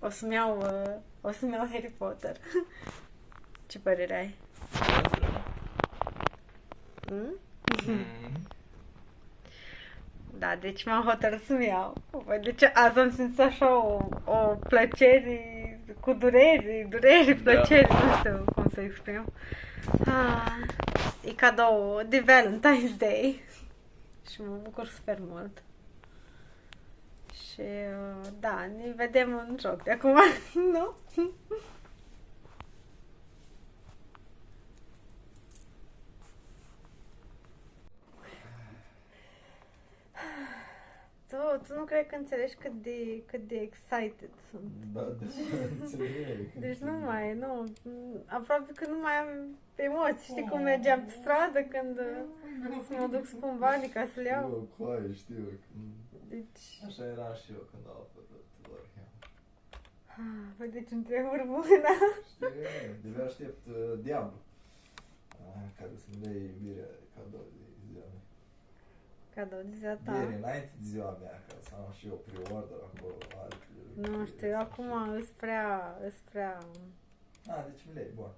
O să-mi iau Harry Potter. Ce părere ai? Mm? Da, deci m-am hotărât să-mi iau. Păi, deci azi am simțit așa o plăcere cu dureri, plăceri, nu știu cum să exprim. E cadou de Valentine's Day și mă bucur super mult. Și da, ne vedem în joc de acum, nu? Tu nu cred că înțelegi cât de excited sunt. Da, deci înțeleg. Deci nu, aproape că nu mai am emoții. Știi cum mergeam pe stradă când mă duc să pun banii ca să le iau? Eu, coaie, știu. Deci... Așa era și eu când am apărut Warhammer. Păi deci îmi trebuie mâna. Știu, de-abia aștept Diablo. Care să-mi dea iubirea cadou de ziua mea. Cadou de ziua ta. Bine, înainte de ziua mea, ca să am și eu pre-order acolo. Nu știu, eu acum îs prea... Deci mi le-ai, bun.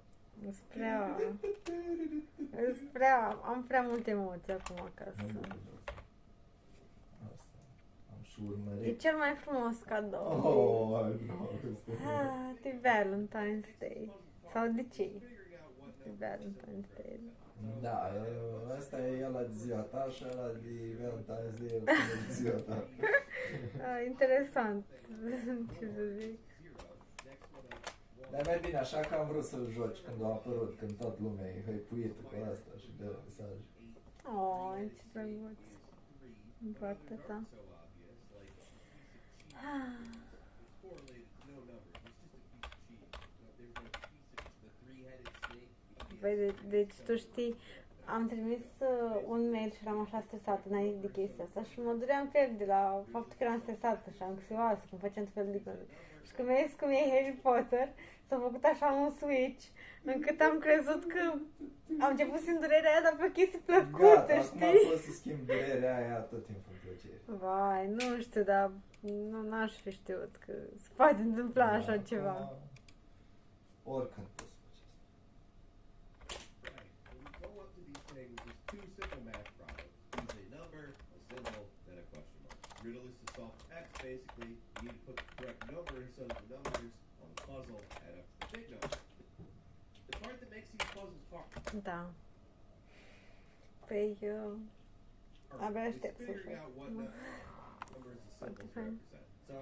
Am prea multe emoții acum acasă. Am și urmărit. E cel mai frumos cadou. De Valentine's Day. Sau de ce? De Valentine's Day. Da, ăsta e ăla de ziua ta și ăla de Valentine's Day de ziua ta. Interesant. Ce să zic. Dar mai bine, așa că am vrut să-l joci când a apărut, când toată lumea e hăipuită cu asta și dă mesaj. Ce drăguț. În partea ta. Păi, deci tu știi, am trimis un mail și eram așa stresată înainte de chestia asta și mă duream fel de la faptul că eram stresată și anxioasă, când făceam tot fel de gânduri. Și când mi-a zis cum e Harry Potter, s-a făcut așa un switch, încât am crezut că am început simt durerea aia, dar pe chestii plăcute, știi? Acum poți să schimbi durerea aia tot timpul în plăcere. Vai, nu știu, dar n-aș fi știut că se poate întâmpla așa ceva. Oricând poți. Riddle is to solve X, basically, you need to put the correct number instead of the numbers on the puzzle, add up to the big number. The part that makes these puzzles hard. Da. Păi, abia aștept să figuring out what number is the simplest represent. So,